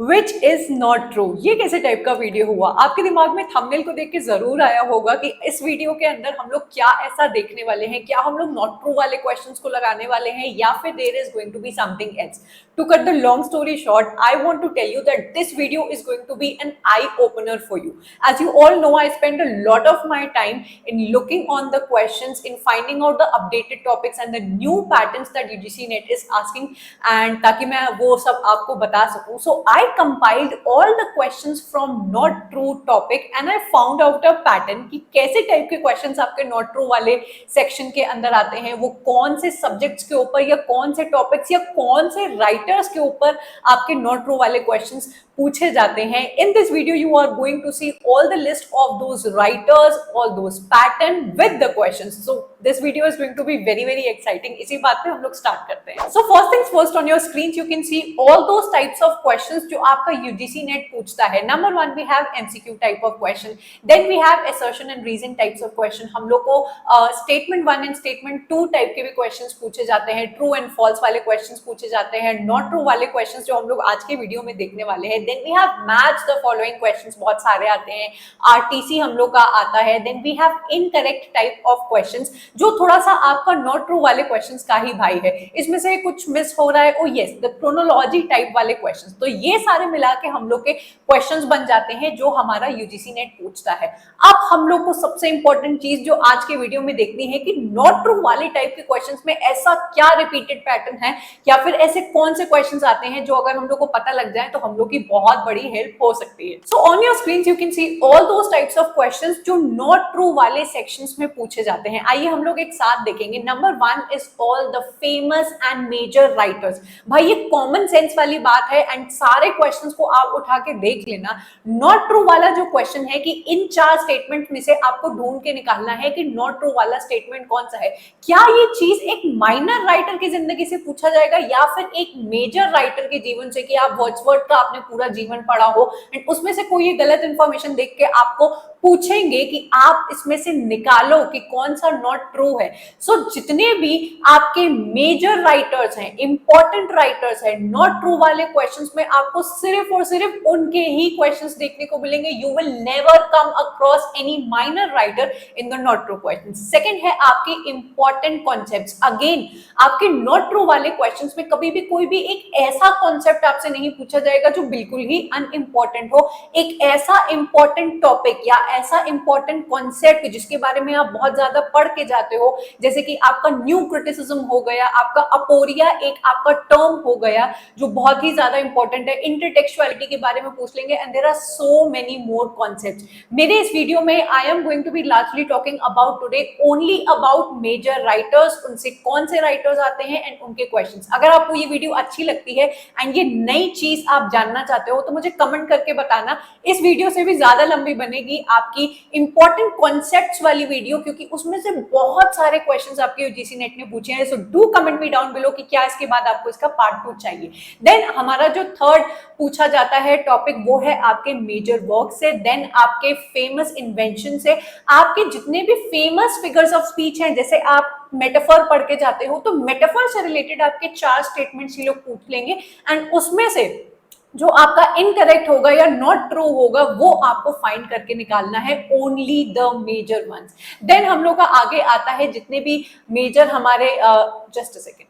Which is not true. ये कैसे type का वीडियो हुआ? आपके दिमाग में थंबनेल को देख के जरूर आया होगा कि इस वीडियो के अंदर हम लोग क्या ऐसा देखने वाले हैं, क्या हम लोग नॉट ट्रू वाले क्वेश्चंस को लगाने वाले हैं या फिर there is going to be something else. To cut the long story short, I want to tell you that this video is going to be an eye opener for you. As you all know, I spend a lot of my time in looking on the questions, in finding out the updated topics and the new patterns that UGC NET is asking, and ताकि मैं वो सब आपको बता सकूं. So I compiled all the questions from not true topic and I found out a pattern कि कैसे type के questions आपके not true वाले सेक्शन के अंदर आते हैं, वो कौन से सब्जेक्ट्स के ऊपर या कौन से टॉपिक्स या कौन से राइटर्स के ऊपर आपके not true वाले questions पूछे जाते हैं. In this video you are going to see all the list of those writers, all those pattern with the questions. So this video is going to be very exciting. इसी बात पे हम लोग start करते हैं. So first things first, on your screens you can see all those types of questions जो आपका UGC NET पूछता है. Number one, we have MCQ type of question. Then we have assertion and reason types of question. हम लोग को statement 1 and statement 2 type के भी questions पूछे जाते हैं. True and false वाले questions पूछे जाते हैं. Not true वाले questions जो हम लोग आज के वीडियो में देखने वाले हैं. Then we have match the following questions, बहुत सारे आते हैं. RTC हम लोग का आता है. Then we have incorrect type of questions जो थोड़ा सा आपका not true वाले questions का ही भाई है. इसमें से कुछ मिस हो रहा है. Oh yes, the chronology type वाले questions. तो ये सारे मिला के हम लोग के questions बन जाते हैं जो हमारा UGC NET पूछता है. अब हम लोग को सबसे इंपॉर्टेंट चीज जो आज के वीडियो में देखनी है कि not true वाले टाइप के questions में ऐसा क्या रिपीटेड पैटर्न है या फिर ऐसे कौन से questions आते हैं जो अगर हम लोग को पता लग जाए तो हम लोग की बहुत बड़ी हेल्प हो सकती है. So on your screen you can see all those types of questions जो नॉट ट्रू वाले सेक्शंस में पूछे जाते हैं. आइए हम लोग एक साथ देखेंगे. Number 1 is all the famous and major writers. भाई ये कॉमन सेंस वाली बात है एंड सारे क्वेश्चंस को आप उठा के देख लेना. नॉट ट्रू वाला जो क्वेश्चन है कि इन 4 स्टेटमेंट में से आपको ढूंढ के निकालना है कि नॉट ट्रू वाला स्टेटमेंट कौन सा है. क्या ये चीज एक माइनर राइटर की जिंदगी से पूछा जाएगा या फिर एक मेजर राइटर के जीवन से कि आप वर्ड्सवर्थ का आपने पूरा जीवन पढ़ा हो एंड उसमें से कोई गलत इंफॉर्मेशन देख के आपको पूछेंगे कि आप इसमें से निकालो कि कौन सा नॉट ट्रू है. सो जितने भी आपके मेजर राइटर्स हैं, इंपॉर्टेंट राइटर्स हैं, नॉट ट्रू वाले क्वेश्चंस में आपको सिर्फ और सिर्फ उनके ही क्वेश्चंस देखने को मिलेंगे. You will never come across any minor writer in the not true question. Second है आपके इंपॉर्टेंट कॉन्सेप्ट्स. अगेन आपके नॉट ट्रू वाले क्वेश्चंस में कभी भी कोई भी एक ऐसा कॉन्सेप्ट आपसे नहीं पूछा जाएगा जो बिल्कुल ही अनइम्पॉर्टेंट हो. एक ऐसा इंपॉर्टेंट टॉपिक या ऐसा इंपॉर्टेंट कॉन्सेप्ट जिसके बारे में आप बहुत ज्यादा पढ़ के जाते हो, जैसे कि आपका न्यू क्रिटिसिज्म हो गया, आपका अपोरिया एक आपका टर्म हो गया जो बहुत ही ज्यादा इंपॉर्टेंट है. इंटरटेक्चुअलिटी के बारे में पूछ लेंगे and there are so many more concepts. मेरे इस वीडियो में I am going to be largely talking about today only about major writers. उनसे कौन से राइटर्स आते हैं एंड उनके क्वेश्चंस. अगर आपको ये वीडियो अच्छी लगती है एंड ये नई चीज आप जानना चाहते हो तो मुझे कमेंट करके बताना. इस वीडियो से भी ज्यादा लंबी बनेगी आपकी इंपॉर्टेंट कॉन्सेप्ट्स वाली वीडियो, क्योंकि उसमें से बहुत सारे क्वेश्चंस आपके यूजीसी नेट ने पूछे हैं. So do comment me down below कि क्या इसके बाद आपको इसका पार्ट 2 चाहिए. देन हमारा जो थर्ड पूछा जाता है टॉपिक वो है आपके मेजर वर्क से. देन आपके फेमस इन्वेंशन से. आपके जितने भी फेमस फिगर्स ऑफ स्पीच हैं, जैसे आप मेटाफर पढ़ के जाते हो तो मेटाफर से रिलेटेड आपके 4 स्टेटमेंट्स ही लोग पूछ लेंगे एंड उसमें से जो आपका इनकरेक्ट होगा या नॉट ट्रू होगा वो आपको फाइंड करके निकालना है. Only the major ones. Then हम लोग का आगे आता है जितने भी मेजर हमारे जस्ट अ सेकेंड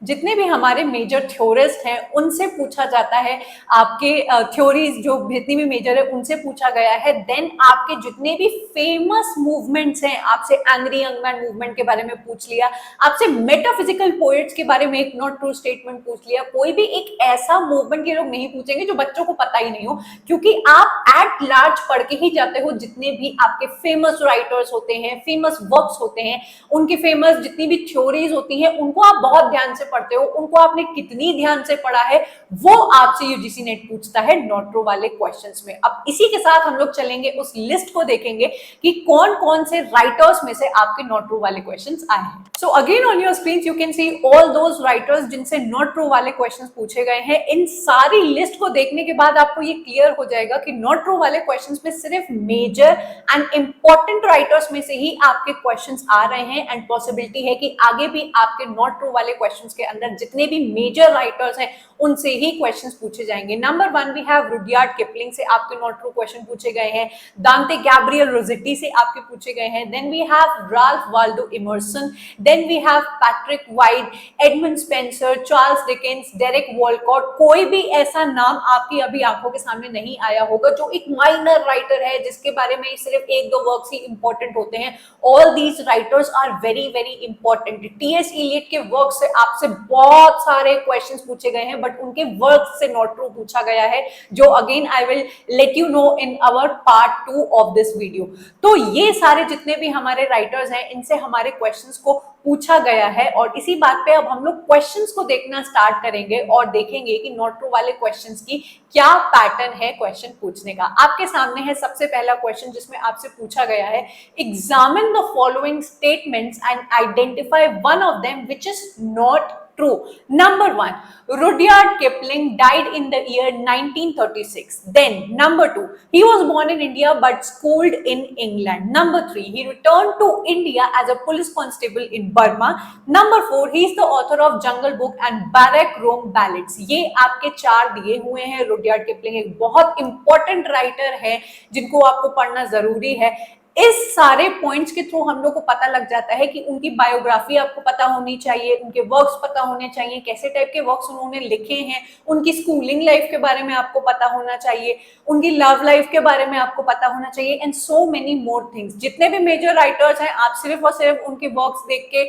जितने भी हमारे मेजर थ्योरिस्ट हैं उनसे पूछा जाता है. आपके थ्योरीज जो जितनी भी मेजर है उनसे पूछा गया है. देन आपके जितने भी फेमस मूवमेंट्स हैं, आपसे एंग्री यंग मैन मूवमेंट के बारे में पूछ लिया, आपसे मेटाफिजिकल पोएट्स के बारे में एक नॉट ट्रू स्टेटमेंट पूछ लिया. कोई भी एक ऐसा मूवमेंट के लोग नहीं पूछेंगे जो बच्चों को पता ही नहीं हो, क्योंकि आप एट लार्ज पढ़ के ही जाते हो. जितने भी आपके फेमस राइटर्स होते हैं, फेमस वर्क्स होते हैं, उनकी फेमस जितनी भी थ्योरीज होती हैं उनको आप बहुत ध्यान से पढ़ते हो. उनको आपने कितनी ध्यान से पढ़ा है वो आपसे यूजीसी नेट पूछता है नॉट ट्रू वाले क्वेश्चंस में. अब इसी के साथ हम लोग चलेंगे, उस लिस्ट को देखेंगे कि कौन कौन से राइटर्स में से आपके नॉट ट्रू वाले क्वेश्चंस आए हैं. So again on your screen you can see all those writers जिनसे नॉट ट्रू वाले क्वेश्चंस पूछे गए हैं. इन सारी लिस्ट को देखने के बाद आपको ये क्लियर हो जाएगा कि नॉट ट्रू वाले क्वेश्चंस में सिर्फ मेजर एंड इंपॉर्टेंट राइटर्स में से ही आपके क्वेश्चंस आ रहे हैं एंड पॉसिबिलिटी है कि आगे भी आपके नॉट ट्रू वाले क्वेश्चंस के अंदर जितने भी मेजर राइटर्स हैं उनसे ही क्वेश्चंस पूछे जाएंगे। Number 1 we have Rudyard Kipling से आपके नॉट ट्रू क्वेश्चन पूछे गए हैं, दांते गैब्रियल रोसेटी से आपके पूछे गए हैं, then we have Ralph Waldo Emerson, then we have Patrick White, Edmund Spenser, Charles Dickens, Derek Walcott. कोई भी ऐसा नाम आपकी अभी आंखों के सामने नहीं आया होगा जो एक माइनर राइटर है जिसके बारे में सिर्फ एक दो वर्क्स ही इंपॉर्टेंट होते हैं। All these writers are very very important. TS Eliot के वर्क से आपसे बहुत सारे क्वेश्चंस पूछे गए हैं बट उनके वर्क से नॉट ट्रू पूछा गया है, जो again I will let you know in our part 2 of this video. तो ये सारे जितने भी हमारे राइटर्स हैं इनसे हमारे क्वेश्चंस को पूछा गया है और इसी बात पे अब हम लोग क्वेश्चंस को देखना स्टार्ट करेंगे और देखेंगे कि नॉट ट्रू वाले क्वेश्चंस की क्या पैटर्न है क्वेश्चन पूछने का। आपके सामने है सबसे पहला क्वेश्चन जिसमें आपसे पूछा गया है, examine the following statements and identify one of them which is not true. Number 1, Rudyard Kipling died in the year 1936. Then number 2, he was born in India but schooled in England. Number 3, he returned to India as a police constable in Burma. Number 4, he is the author of Jungle Book and Barrack Room Ballads. ये आपके 4 दिए हुए हैं। Rudyard Kipling एक बहुत important writer है जिनको आपको पढ़ना जरूरी है। इस सारे पॉइंट्स के थ्रू हम लोग को पता लग जाता है कि उनकी बायोग्राफी आपको पता होनी चाहिए, उनके वर्क्स पता होने चाहिए, कैसे टाइप के वर्क्स उन्होंने लिखे हैं, उनकी स्कूलिंग लाइफ के बारे में आपको पता होना चाहिए, उनकी लव लाइफ के बारे में आपको पता होना चाहिए and so many more things. जितने भी मेजर राइटर्स हैं आप सिर्फ और सिर्फ उनके वर्क्स देख के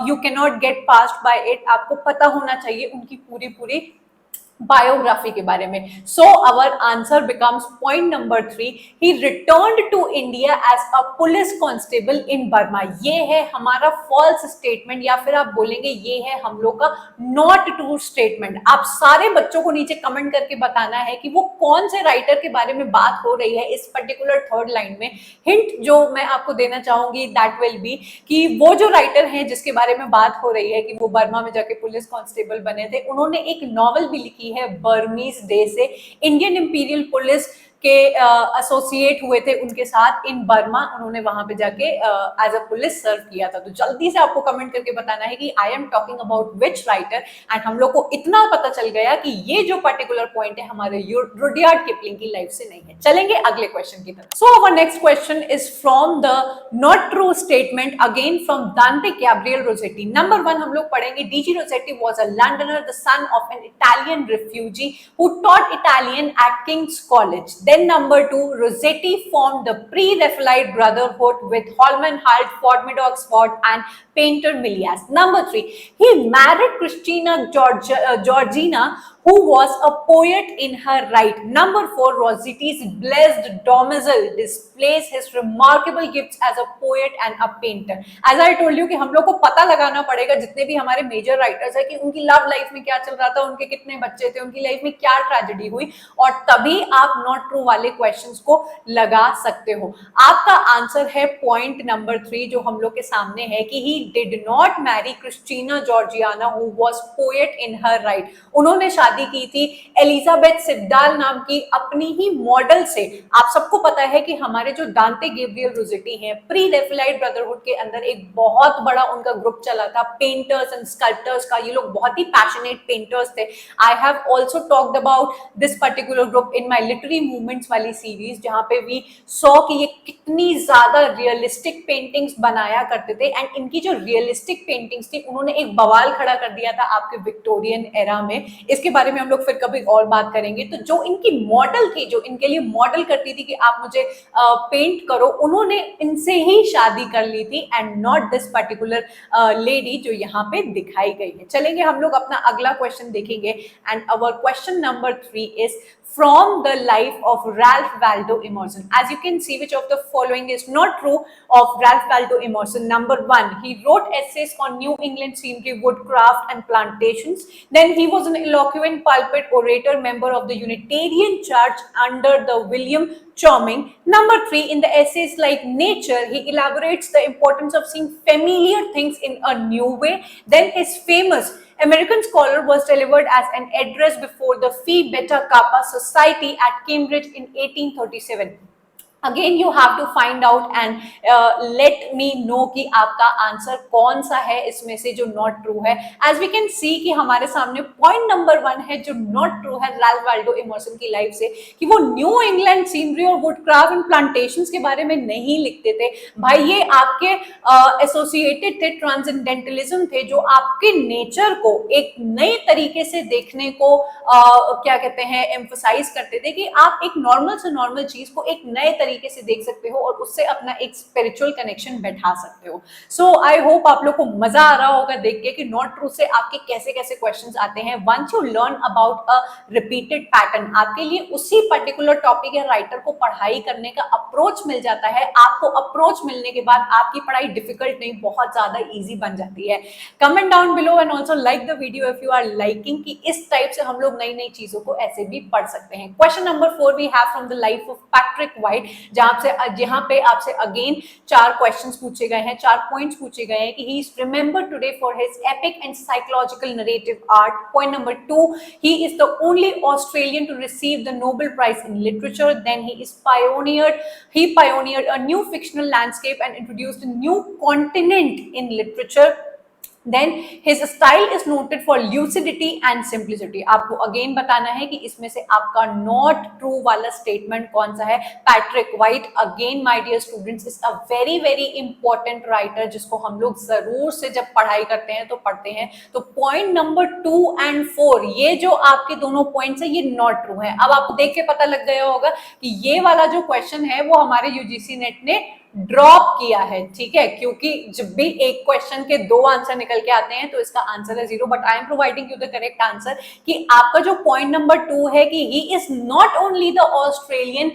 you can not gate passed by it. आपको पता होना चाहिए उनकी पूरी पूरी बायोग्राफी के बारे में। So our answer becomes point number 3, he returned to India as a police constable in Burma. ये है हमारा फॉल्स स्टेटमेंट या फिर आप बोलेंगे ये है हम लोग का नॉट ट्रू स्टेटमेंट। आप सारे बच्चों को नीचे कमेंट करके बताना है कि वो कौन से राइटर के बारे में बात हो रही है इस पर्टिकुलर थर्ड लाइन में। हिंट जो मैं आपको देना चाहूंगी दैट विल बी कि वो जो राइटर है जिसके बारे में बात हो रही है कि वो बर्मा में जाके पुलिस कांस्टेबल बने थे, उन्होंने एक नॉवल भी लिखी है बर्मीज डे से। इंडियन इंपीरियल पुलिस के एसोसिएट हुए थे उनके साथ इन बर्मा, उन्होंने वहां पे जाके एज अ पुलिस सर्व किया था। तो जल्दी से आपको कमेंट करके बताना है कि I am talking about which writer and हम लोग को इतना पता चल गया कि ये जो पर्टिकुलर पॉइंट है हमारे रुडयार्ड किपलिंग की लाइफ से नहीं है। चलेंगे अगले क्वेश्चन की तरफ। So our next question is from the not true statement again from Dante Gabriel Rossetti. Number 1 हम लोग पढ़ेंगे, DG Rossetti was a Londoner, the son of an Italian refugee who taught Italian at King's College. Then number 2, Rossetti formed the Pre-Raphaelite Brotherhood with Holman Hunt, Fordmid Oxford and Painter Milias. Number 3, he married Christina Georgina who was a poet in her right. Number 4, Rossetti's blessed domicile displays his remarkable gifts as a poet and a painter. As I told you कि हम लोग को पता लगाना पड़ेगा जितने भी हमारे मेजर राइटर्स है कि उनकी लव लाइफ में क्या चल रहा था, उनके कितने बच्चे थे, उनकी लाइफ में क्या ट्रेजेडी हुई, और तभी आप नॉट ट्रू वाले क्वेश्चंस को लगा सकते हो। आपका आंसर है पॉइंट नंबर 3 जो हम लोग के सामने है कि he did not marry Christina Georgiana who was poet in her right. उन्होंने शादी की थी एलिजाबेथ सिब्डाल नाम की अपनी ही मॉडल से। आप सबको पता है कि हमारे जो दांते गैब्रियल रोसेटी हैं, प्री रैफेलाइट ब्रदरहुड के अंदर एक बहुत बड़ा उनका ग्रुप चला था पेंटर्स एंड स्कल्प्टर्स का। ये लोग बहुत ही पैशनेट पेंटर्स थे। I have also talked about this particular group in my literary movements वाली सीरीज, जहां पे वी सॉ कि ये कितनी ज्यादा रियलिस्टिक पेंटिंग्स बनाया करते थे एंड इनकी जो रियलिस्टिक पेंटिंग्स थी उन्होंने एक बवाल खड़ा कर दिया था आपके विक्टोरियन एरा में। इसके बारे में हम लोग फिर कभी और बात करेंगे। तो जो इनकी मॉडल थी, जो इनके लिए मॉडल करती थी कि आप मुझे पेंट करो, उन्होंने इनसे ही शादी कर ली थी and not this particular lady जो यहाँ पे दिखाई गई है। चलेंगे हम लोग अपना अगला क्वेश्चन देखेंगे and our question number 3 is from the life of Ralph Waldo Emerson. As you can see, which of the following is not true of Ralph Waldo Emerson? Number 1, he wrote essays on New England scenery, woodcraft and plantations. Then he was an eloquent pulpit orator, member of the Unitarian Church under the William Charming. Number 3, in the essays like Nature, he elaborates the importance of seeing familiar things in a new way. Then his famous American Scholar was delivered as an address before the Phi Beta Kappa Society at Cambridge in 1837. Again you have to find out and let me know कि आपका answer कौन सा है इसमें से जो not true है। As we can see कि हमारे सामने पॉइंट नंबर 1 है जो नॉट ट्रू है राल्फ वाल्डो इमर्सन की लाइफ से, कि वो न्यू इंग्लैंड सीनरी और वुडक्राफ्ट एंड प्लांटेशंस के बारे में नहीं लिखते थे। भाई ये आपके एसोसिएटेड थे, ट्रांसेंडेंटलिज्म थे, जो आपके नेचर को एक नए तरीके से देखने को क्या कहते हैं एम्फसाइज करते थे कि आप एक नॉर्मल से नॉर्मल चीज को एक नए तरीके से देख सकते हो और उससे अपना एक स्पिरिचुअल कनेक्शन बैठा सकते हो। सो आई होप आप लोग को मजा आ रहा होगा देख के कि नॉट ट्रू से आपके कैसे कैसे क्वेश्चंस आते हैं। Once you learn about a repeated pattern, आपके लिए उसी पर्टिकुलर टॉपिक या राइटर को पढ़ाई करने का अप्रोच मिल जाता है। आपको अप्रोच मिलने के बाद आपकी पढ़ाई डिफिकल्ट नहीं, बहुत ज्यादा ईजी बन जाती है। Comment down below and also like the video if you are liking कि इस टाइप से हम लोग नई नई चीजों को ऐसे भी पढ़ सकते हैं। Question number 4 we have from the life of Patrick White, जहां पे आपसे अगेन 4 क्वेश्चंस पूछे गए हैं, 4 पॉइंट्स पूछे गए हैं कि he is remembered today for his epic and psychological narrative art. Point number 2, he is the only Australian to receive the Nobel prize in literature. Then he pioneered a new fictional landscape and introduced a new continent in literature. Then his style is noted for lucidity and simplicity. आपको again बताना है कि इसमें से आपका not true वाला statement कौन सा है। Patrick White again my dear students is a very very important writer जिसको हम लोग जरूर से जब पढ़ाई करते हैं तो पढ़ते हैं। तो पॉइंट नंबर 2 and 4 ये जो आपके दोनों पॉइंट्स है ये नॉट ट्रू है। अब आपको देख के पता लग गया होगा कि ये वाला जो क्वेश्चन है वो हमारे यूजीसी नेट ने ड्रॉप किया है, ठीक है, क्योंकि जब भी एक क्वेश्चन के 2 आंसर निकल के आते हैं तो इसका आंसर है 0। But I am providing you the correct answer कि आपका जो पॉइंट नंबर 2 है कि he is not only the Australian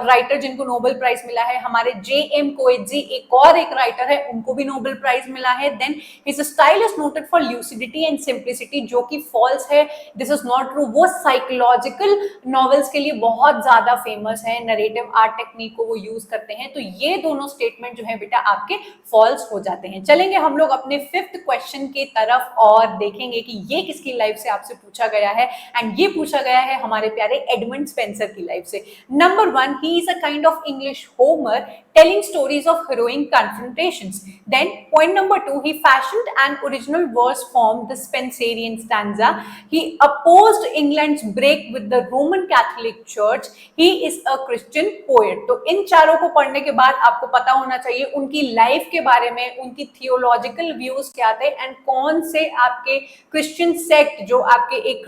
writer जिनको नोबेल प्राइज मिला है, हमारे जे.एम. कोएट्जी एक और एक राइटर है, उनको भी नोबेल प्राइज मिला है। Then his style is noted for lucidity and simplicity, जो कि फॉल्स है, दिस इज नॉट ट्रू। वो साइकोलॉजिकल नॉवेल्स के लिए बहुत ज्यादा फेमस है, नरेटिव आर्ट टेक्निक को वो यूज करते हैं। तो ये दोनों स्टेटमेंट जो है बेटा आपके फॉल्स हो जाते हैं। चलेंगे हम लोग अपने 5th क्वेश्चन के तरफ और देखेंगे कि ये किसकी लाइफ से आपसे पूछा गया है। एंड ये पूछा गया है हमारे प्यारे एडमंड स्पेंसर की लाइफ से। Number 1, he is a kind of English Homer telling stories of heroic confrontations. Then point number 2, he fashioned an original verse form, the Spenserian stanza. He opposed England's break with the Roman Catholic Church. He is a Christian poet. तो इन चारों को पढ़ने के बाद आपको पता होना चाहिए उनकी लाइफ के बारे में, उनकी थियोलॉजिकल व्यूज क्या थे एंड कौन से आपके क्रिश्चियन सेक्ट जो आपके एक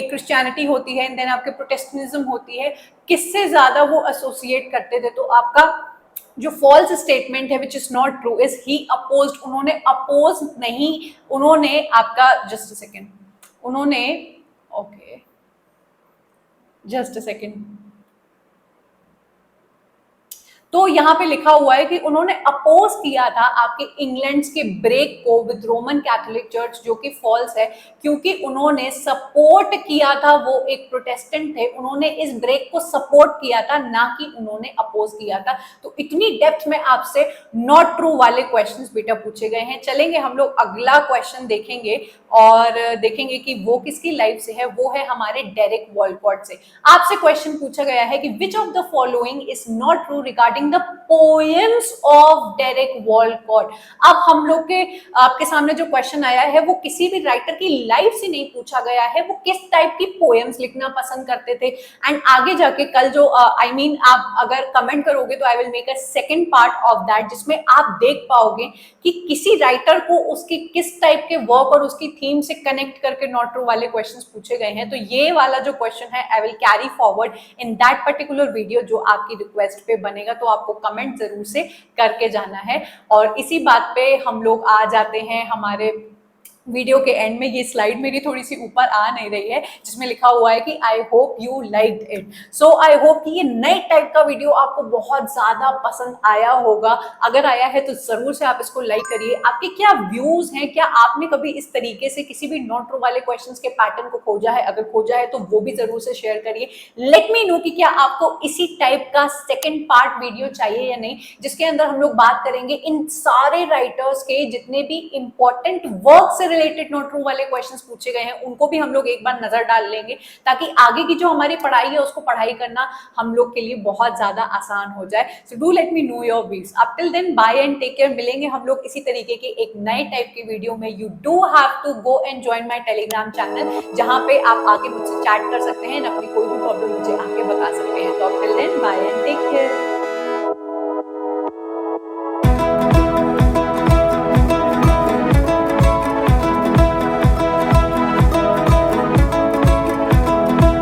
क्रिश्चियनिटी होती है एंड देन आपके प्रोटेस्टेंटिज्म होती है, किससे ज्यादा वो एसोसिएट करते थे। तो आपका जो फॉल्स स्टेटमेंट है which is not true is he opposed, उन्होंने अपोज नहीं, उन्होंने आपका जस्ट अ सेकेंड, उन्होंने ओके जस्ट अ सेकेंड, तो यहाँ पे लिखा हुआ है कि उन्होंने अपोज किया था आपके इंग्लैंड के ब्रेक को विद रोमन कैथोलिक चर्च, जो कि फॉल्स है क्योंकि उन्होंने सपोर्ट किया था, वो एक प्रोटेस्टेंट थे, उन्होंने इस ब्रेक को सपोर्ट किया था, ना कि उन्होंने अपोज किया था। तो इतनी डेप्थ में आपसे नॉट ट्रू वाले क्वेश्चंस बेटा पूछे गए हैं। चलेंगे हम लोग अगला क्वेश्चन देखेंगे और देखेंगे कि वो किसकी लाइफ से है। वो है हमारे डेरेक वॉलकॉट से। आपसे क्वेश्चन पूछा गया है कि which of the following is not true regarding the poems of Derek Walcott. अब हम लोग के आपके सामने जो क्वेश्चन आया है वो किसी भी राइटर की लाइफ से नहीं पूछा गया है, वो किस टाइप की पोएम्स लिखना पसंद करते थे। एंड आगे जाके कल जो आई मीन आप अगर कमेंट करोगे तो I will make a second part of that, जिसमें आप देख पाओगे कि किसी राइटर को उसके किस टाइप के वर्क और उसकी थीम से कनेक्ट करके नॉट ट्रू वाले क्वेश्चंस पूछे गए हैं। तो ये वाला जो क्वेश्चन है I will carry forward in that particular video जो आपकी रिक्वेस्ट पे बनेगा, तो आपको कमेंट जरूर से करके जाना है। और इसी बात पे हम लोग आ जाते हैं हमारे वीडियो के एंड में। ये स्लाइड मेरी थोड़ी सी ऊपर आ नहीं रही है जिसमें लिखा हुआ है कि I hope you liked it. So I hope कि ये नए टाइप का वीडियो आपको बहुत ज्यादा पसंद आया होगा। अगर आया है तो जरूर से आप इसको लाइक करिए। आपके क्या व्यूज हैं, क्या आपने कभी इस तरीके से किसी भी नॉट ट्रू वाले क्वेश्चंस के पैटर्न को खोजा है? अगर खोजा है तो वो भी जरूर से शेयर करिए। लेट मी नो कि क्या आपको इसी टाइप का सेकेंड पार्ट वीडियो चाहिए या नहीं, जिसके अंदर हम लोग बात करेंगे इन सारे राइटर्स के जितने भी इंपॉर्टेंट वर्क से रिलेटेड नॉट ट्रू वाले क्वेश्चंस पूछे गए हैं उनको भी हम लोग एक बार नजर डाल लेंगे, ताकि आगे की जो हमारी पढ़ाई है उसको पढ़ाई करना हम लोग के लिए बहुत ज्यादा आसान हो जाए। So do let me know your views. अब till then bye and take care. मिलेंगे हम लोग इसी तरीके के एक नए टाइप की वीडियो में। You do have to go and join my Telegram channel, जहां पे आप आके मुझसे चैट कर सकते हैं, अपनी कोई भी प्रॉब्लम मुझे आके बता सकते हैं। तो अब टिल देन बाय एंड